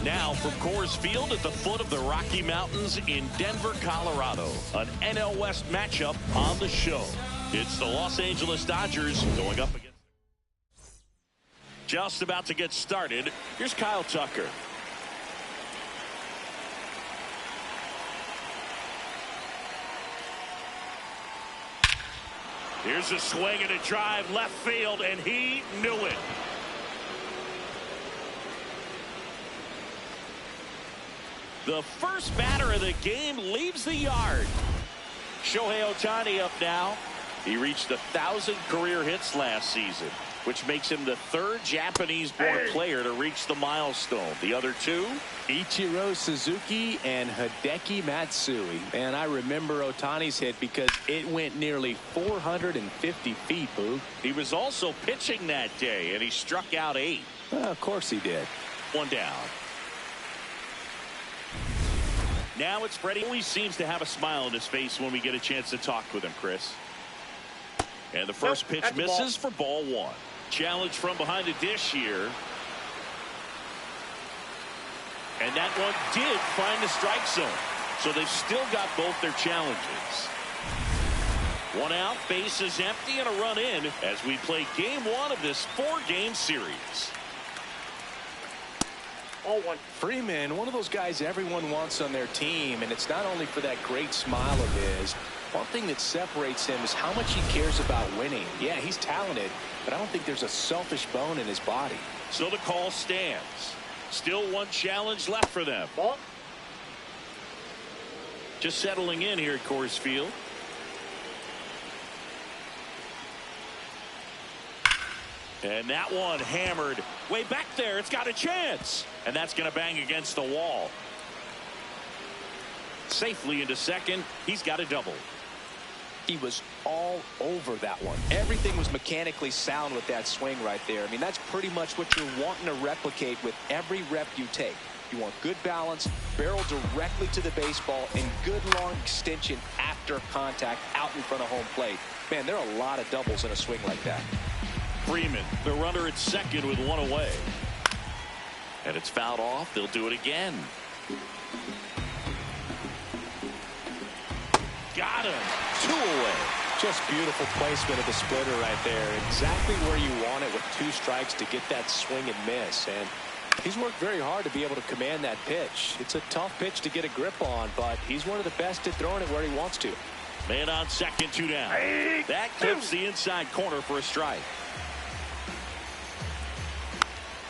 Now from Coors Field at the foot of the Rocky Mountains in Denver, Colorado, an NL West matchup on the show. It's the Los Angeles Dodgers going up against. Just about to get started. Here's Kyle Tucker. Here's a swing and a drive left field, and he knew it. The first batter of the game leaves the yard. Shohei Ohtani up now. He reached 1,000 career hits last season, which makes him the third Japanese-born player to reach the milestone. The other two? Ichiro Suzuki and Hideki Matsui. Man, I remember Ohtani's hit because it went nearly 450 feet, Boog. He was also pitching that day, and he struck out 8. Well, of course he did. One down. Now it's Freddie. He always seems to have a smile on his face when we get a chance to talk with him, Chris. And the first pitch misses for ball 1. Challenge from behind the dish here. And that one did find the strike zone. So they've still got both their challenges. One out, base is empty, and a run in as we play game 1 of this 4-game series. Freeman, one of those guys everyone wants on their team, and it's not only for that great smile of his. One thing that separates him is how much he cares about winning. Yeah, he's talented, but I don't think there's a selfish bone in his body. So the call stands. Still one challenge left for them. Just settling in here at Coors Field. And that one hammered way back there. It's got a chance. And that's going to bang against the wall. Safely into second. He's got a double. He was all over that one. Everything was mechanically sound with that swing right there. I mean, that's pretty much what you're wanting to replicate with every rep you take. You want good balance, barrel directly to the baseball, and good long extension after contact out in front of home plate. Man, there are a lot of doubles in a swing like that. Freeman, the runner at second with one away. And it's fouled off. They'll do it again. Got him. 2 away. Just beautiful placement of the splitter right there. Exactly where you want it with 2 strikes to get that swing and miss. And he's worked very hard to be able to command that pitch. It's a tough pitch to get a grip on, but he's one of the best at throwing it where he wants to. Man on second, 2 down. That clips the inside corner for a strike.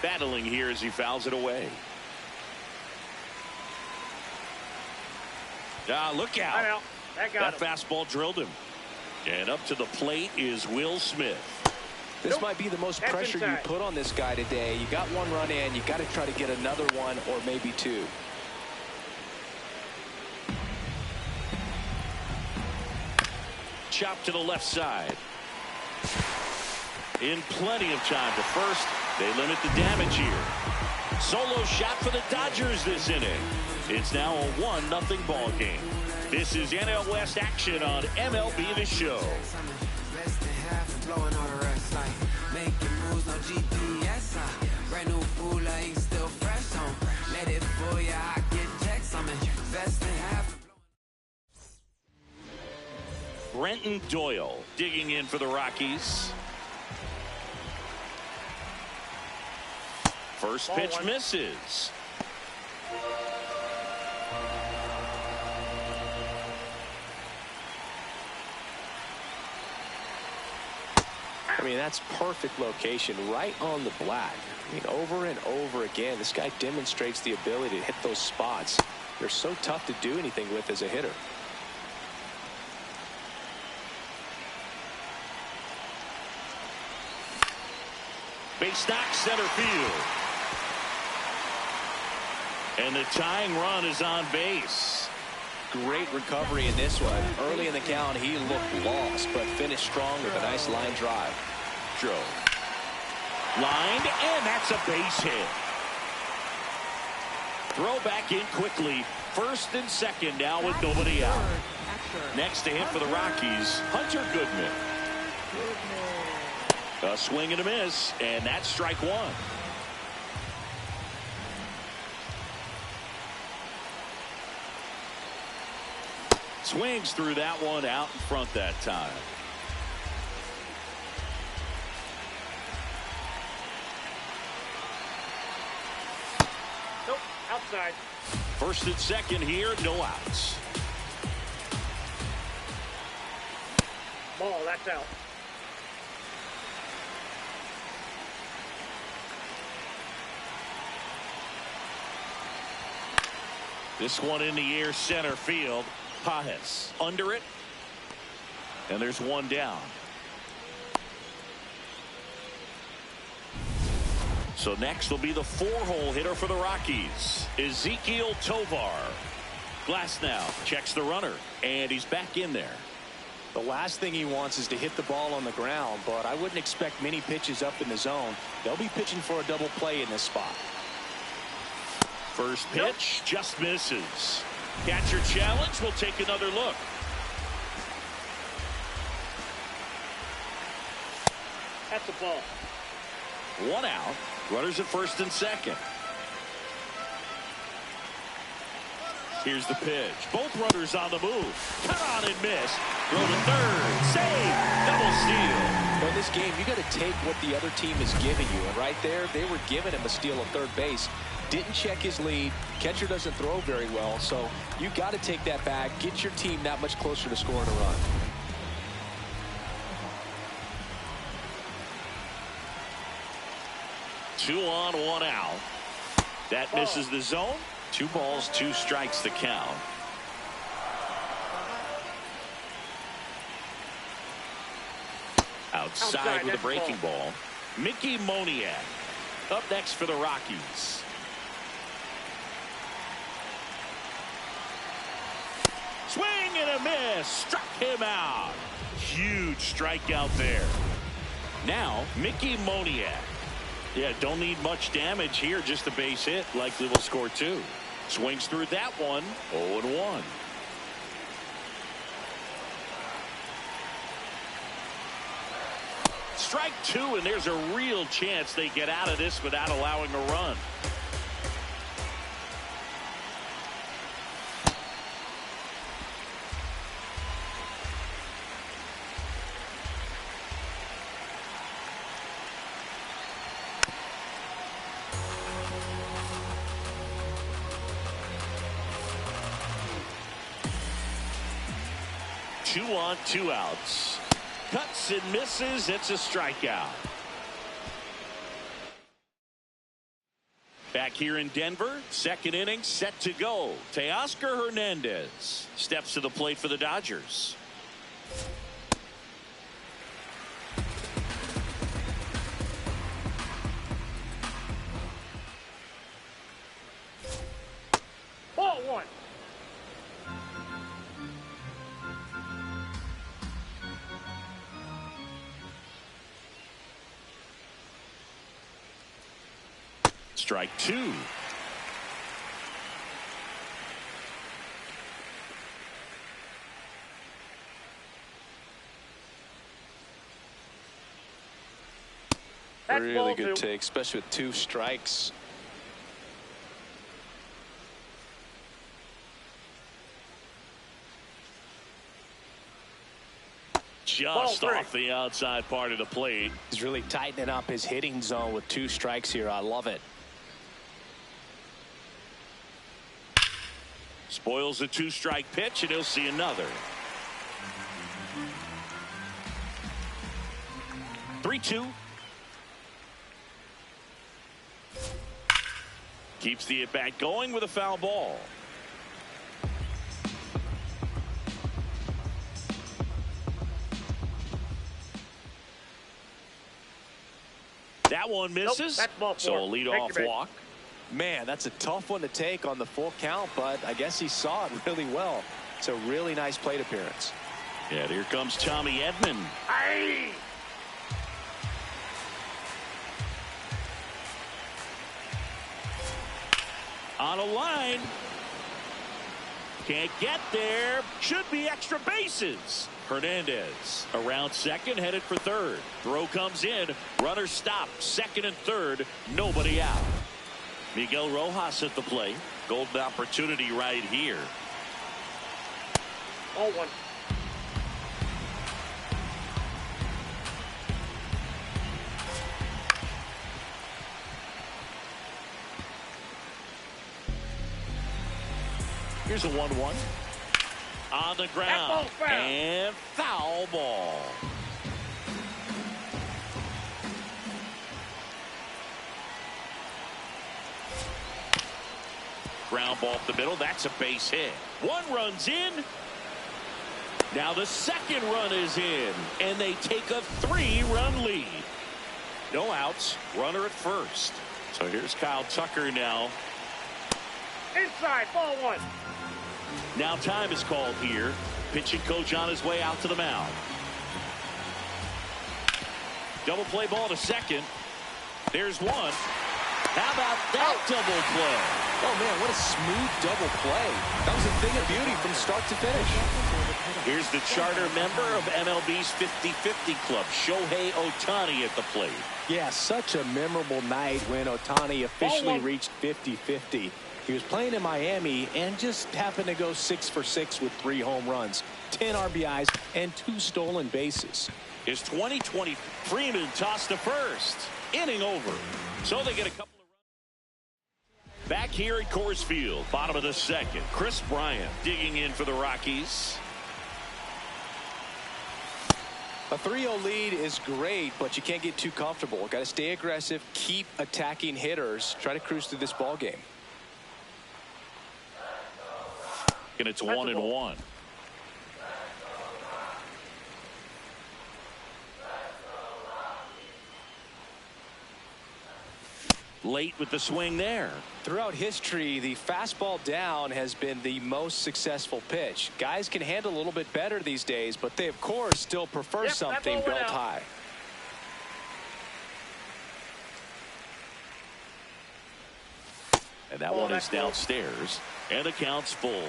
Battling here as he fouls it away. Look out. That fastball drilled him. And up to the plate is Will Smith. This might be the most pressure you put on this guy today. You got 1 run in. You got to try to get another 1 or maybe 2. Chop to the left side. In plenty of time to first. They limit the damage here. Solo shot for the Dodgers this inning. It's now a 1-0 ball game. This is NL West action on MLB The Show. Brenton Doyle digging in for the Rockies. First pitch misses. I mean, that's perfect location right on the black. I mean, over and over again, this guy demonstrates the ability to hit those spots. They're so tough to do anything with as a hitter. Base knock center field. And the tying run is on base. Great recovery in this one. Early in the count, he looked lost, but finished strong with a nice line drive. Castro. Lined, and that's a base hit. Throw back in quickly. First and second now with nobody out. Next to hit for the Rockies, Hunter Goodman. A swing and a miss, and that's strike one. Swings through that one out in front that time. Nope, outside. First and second here, no outs. Ball, that's out. This one in the air, center field. Pajes under it. And there's one down. So next will be the 4-hole hitter for the Rockies, Ezequiel Tovar. Glasnow checks the runner, and he's back in there. The last thing he wants is to hit the ball on the ground, but I wouldn't expect many pitches up in the zone. They'll be pitching for a double play in this spot. First pitch just misses. Catcher challenge. Will take another look. That's a ball. One out. Runners at first and second. Here's the pitch. Both runners on the move. Cut on and miss. Throw to third. Save. Double steal. But in this game, you got to take what the other team is giving you. And right there, they were giving him a steal at third base. Didn't check his lead. Catcher doesn't throw very well. So you got to take that back. Get your team that much closer to scoring a run. Two on, one out. That misses the zone. 2 balls, 2 strikes to count. Outside with a breaking ball. Mickey Moniak up next for the Rockies. Swing and a miss. Struck him out. Huge strikeout there. Now Mickey Moniak. Yeah, don't need much damage here. Just a base hit. Likely will score 2. Swings through that one. 0-1. Strike 2, and there's a real chance they get out of this without allowing a run. Two on, 2 outs. Cuts and misses. It's a strikeout. Back here in Denver, second inning set to go. Teoscar Hernandez steps to the plate for the Dodgers. Ball 1. Strike 2. That's Really ball good 2. take, especially with 2 strikes. Just off the outside part of the plate. He's really tightening up his hitting zone with 2 strikes here. I love it. Spoils a 2-strike pitch, and he'll see another. 3-2. Keeps the at-bat going with a foul ball. That one misses. Nope, that's ball 4. So a leadoff walk. Man, that's a tough one to take on the full count, but I guess he saw it really well. It's a really nice plate appearance. Yeah, here comes Tommy Edman. Aye. On a line. Can't get there. Should be extra bases. Hernandez around second, headed for third. Throw comes in. Runner stopped. Second and third. Nobody out. Miguel Rojas at the plate. Golden opportunity right here. 0-1. Here's a 1-1. On the ground. Foul. And foul ball. Ground ball up the middle. That's a base hit. One run's in. Now the second run is in. And they take a 3-run lead. No outs. Runner at first. So here's Kyle Tucker now. Inside, ball 1. Now time is called here. Pitching coach on his way out to the mound. Double play ball to second. There's one. How about that double play? Oh, man, what a smooth double play. That was a thing of beauty from start to finish. Here's the charter member of MLB's 50-50 club, Shohei Ohtani at the plate. Yeah, such a memorable night when Ohtani officially reached 50-50. He was playing in Miami and just happened to go 6 for 6 with 3 home runs, 10 RBIs, and 2 stolen bases. His 2020 Freeman tossed to first. Inning over. So they get a couple of runs. Back here at Coors Field, bottom of the second. Chris Bryant digging in for the Rockies. A 3-0 lead is great, but you can't get too comfortable. Got to stay aggressive, keep attacking hitters, try to cruise through this ball game. And it's 1-1. Late with the swing there. Throughout history, the fastball down has been the most successful pitch. Guys can handle a little bit better these days, but they, of course, still prefer something belt high. And that one is downstairs. And the count's full.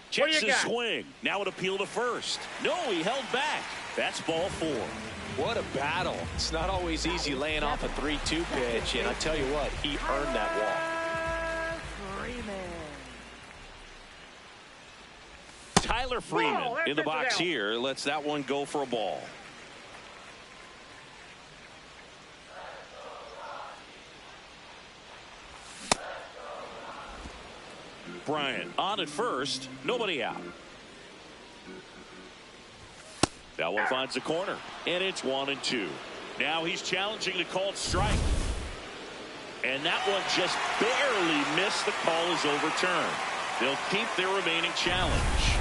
Checks his swing. Now an appeal to first. No, he held back. That's ball 4. What a battle. It's not always easy laying off a 3-2 pitch, and I tell you what, he earned that walk. Tyler Freeman in the box here lets that one go for a ball. Bryant on at first. Nobody out. That one finds the corner. And it's 1-2. Now he's challenging the called strike. And that one just barely missed. The call is overturned. They'll keep their remaining challenge.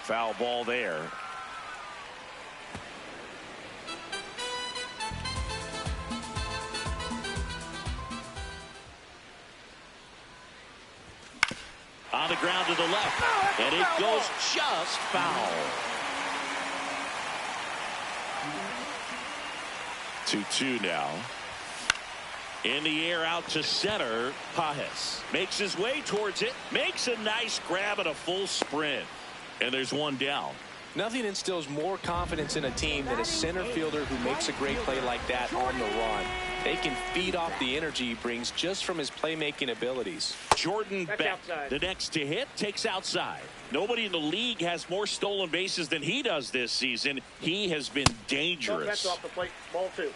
Foul ball there. On the ground to the left. And it goes just foul. 2-2 now. In the air out to center. Pajes makes his way towards it. Makes a nice grab and a full sprint. And there's one down. Nothing instills more confidence in a team than a center fielder who makes a great play like that on the run. They can feed off the energy he brings just from his playmaking abilities. Jordan Beck, the next to hit, takes outside. Nobody in the league has more stolen bases than he does this season. He has been dangerous. That's off the plate. Ball 2.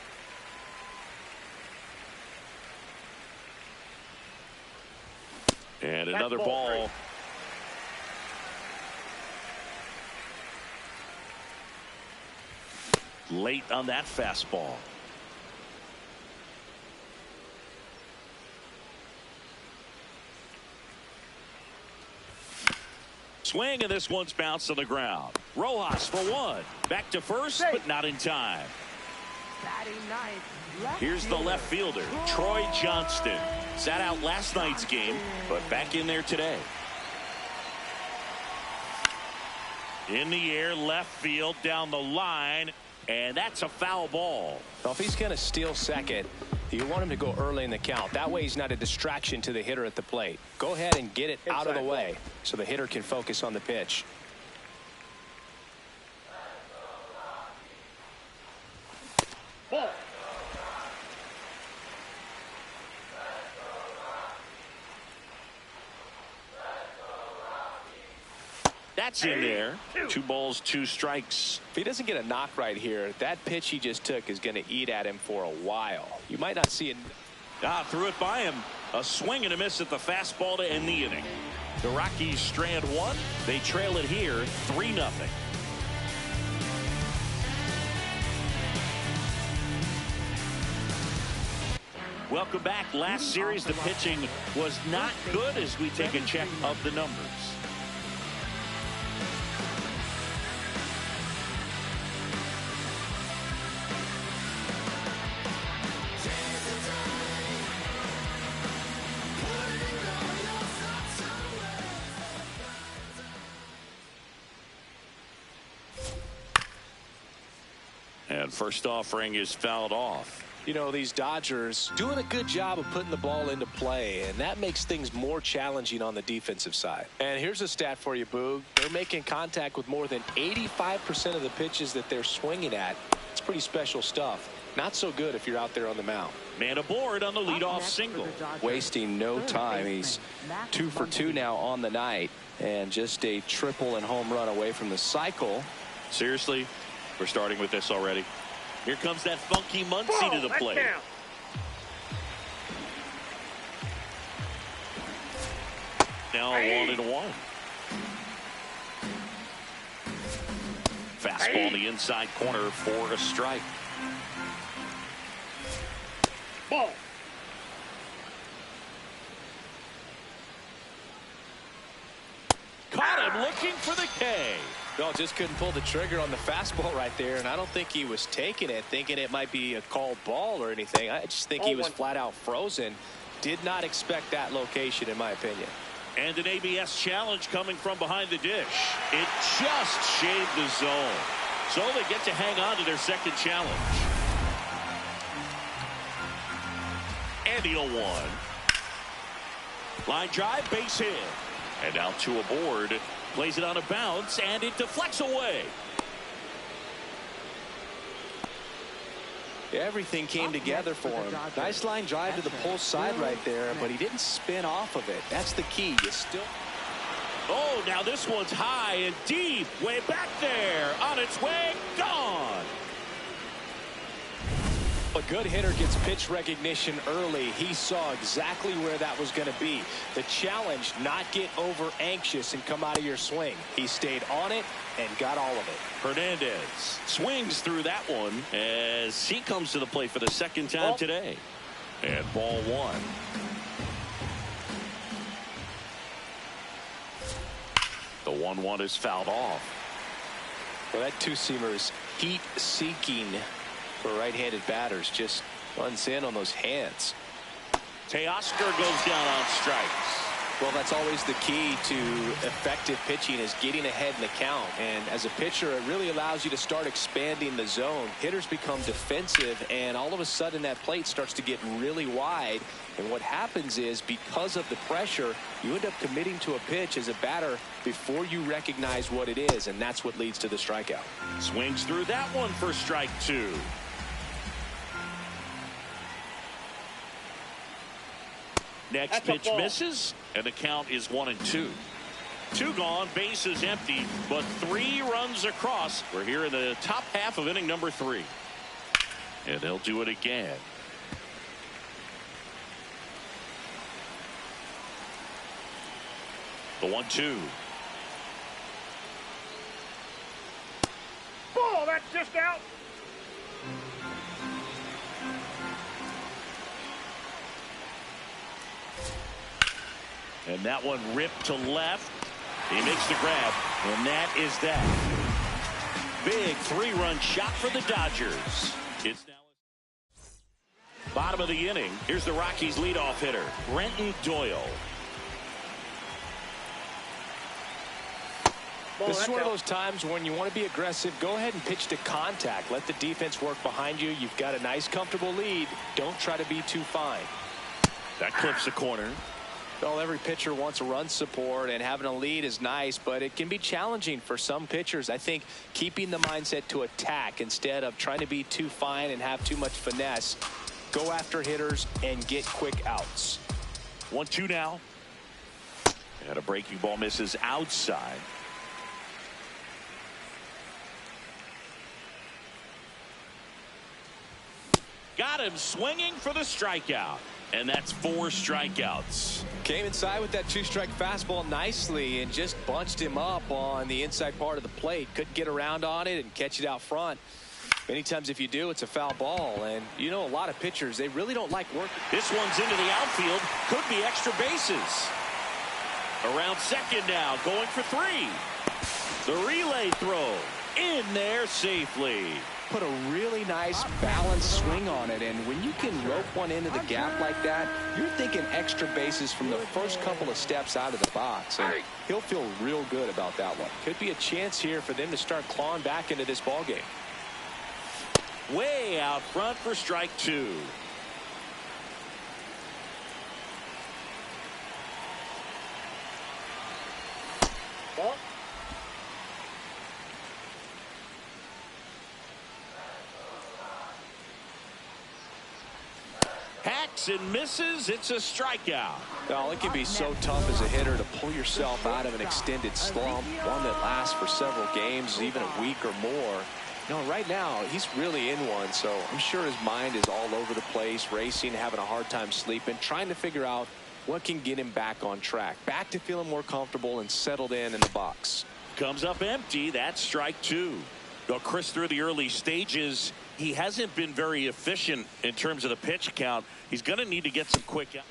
And another ball. Late on that fastball. Swing, and this one's bounced on the ground. Rojas for one. Back to first, but not in time. Here's the left fielder, Troy Johnston. Sat out last night's game, but back in there today. In the air, left field, down the line, and that's a foul ball. Well, if he's going to steal second, you want him to go early in the count. That way he's not a distraction to the hitter at the plate. Go ahead and get it out of the way so the hitter can focus on the pitch. Ball. That's in there. 2 balls, 2 strikes. If he doesn't get a knock right here, that pitch he just took is going to eat at him for a while. You might not see it. Threw it by him. A swing and a miss at the fastball to end the inning. The Rockies strand 1. They trail it here 3-0. Welcome back. Last series, the pitching was not good as we take a check of the numbers. And first offering is fouled off. You know, these Dodgers doing a good job of putting the ball into play, and that makes things more challenging on the defensive side. And here's a stat for you, Boog. They're making contact with more than 85% of the pitches that they're swinging at. It's pretty special stuff. Not so good if you're out there on the mound. Man aboard on the leadoff single. Wasting no time. He's 2 for 2 now on the night, and just a triple and home run away from the cycle. Seriously, we're starting with this already. Here comes that funky Muncy to the plate. Now 1-1. Fastball in the inside corner for a strike. Ball. Caught him looking for the K. No, just couldn't pull the trigger on the fastball right there, and I don't think he was taking it thinking it might be a called ball or anything. I just think he was flat out frozen. Did not expect that location, in my opinion. And an ABS challenge coming from behind the dish. It just shaved the zone. So they get to hang on to their second challenge. And the 0-1. Line drive, base hit. And now 2 aboard. Plays it on a bounce, and it deflects away. Everything came together for him. Nice line drive to the pull side right there, but he didn't spin off of it. That's the key. You still. Oh, now this one's high and deep. Way back there. On its way. Gone. A good hitter gets pitch recognition early. He saw exactly where that was going to be. The challenge, not get over anxious and come out of your swing. He stayed on it and got all of it. Hernandez swings through that one as he comes to the plate for the second time today. And ball 1. The 1-1 is fouled off. Well, that two-seamer is heat-seeking for right-handed batters. Just runs in on those hands. Teoscar goes down on strikes. Well, that's always the key to effective pitching, is getting ahead in the count. And as a pitcher, it really allows you to start expanding the zone. Hitters become defensive, and all of a sudden that plate starts to get really wide. And what happens is, because of the pressure, you end up committing to a pitch as a batter before you recognize what it is, and that's what leads to the strikeout. Swings through that one for strike 2. Next pitch misses, and the count is 1-2. 2 gone, bases empty, but 3 runs across. We're here in the top half of inning number 3. And they'll do it again. The 1-2. Ball, that's just out. And that one ripped to left. He makes the grab, and that is that. Big 3-run shot for the Dodgers. It's now bottom of the inning. Here's the Rockies leadoff hitter, Brenton Doyle. This is one of those times when you want to be aggressive. Go ahead and pitch to contact. Let the defense work behind you. You've got a nice, comfortable lead. Don't try to be too fine. That clips the corner. Well, every pitcher wants a run support, and having a lead is nice, but it can be challenging for some pitchers. I think keeping the mindset to attack instead of trying to be too fine and have too much finesse. Go after hitters and get quick outs. 1-2 now. And a breaking ball misses outside. Got him swinging for the strikeout. And that's 4 strikeouts. Came inside with that 2-strike fastball nicely and just bunched him up on the inside part of the plate. Couldn't get around on it and catch it out front. Many times if you do, it's a foul ball. And you know, a lot of pitchers, they really don't like work. This one's into the outfield. Could be extra bases. Around second now, going for 3. The relay throw in there safely. Put a really nice balanced swing on it, and when you can rope one into the gap like that, you're thinking extra bases from the first couple of steps out of the box, and he'll feel real good about that one. Could be a chance here for them to start clawing back into this ball game. Way out front for strike 2. Ball. Hacks and misses. It's a strikeout. Well, it can be so tough as a hitter to pull yourself out of an extended slump, one that lasts for several games, even a week or more. You know, right now, he's really in one, so I'm sure his mind is all over the place, racing, having a hard time sleeping, trying to figure out what can get him back on track, back to feeling more comfortable and settled in the box. Comes up empty. That's strike 2. Well, Chris, through the early stages, he hasn't been very efficient in terms of the pitch count. He's going to need to get some quick out.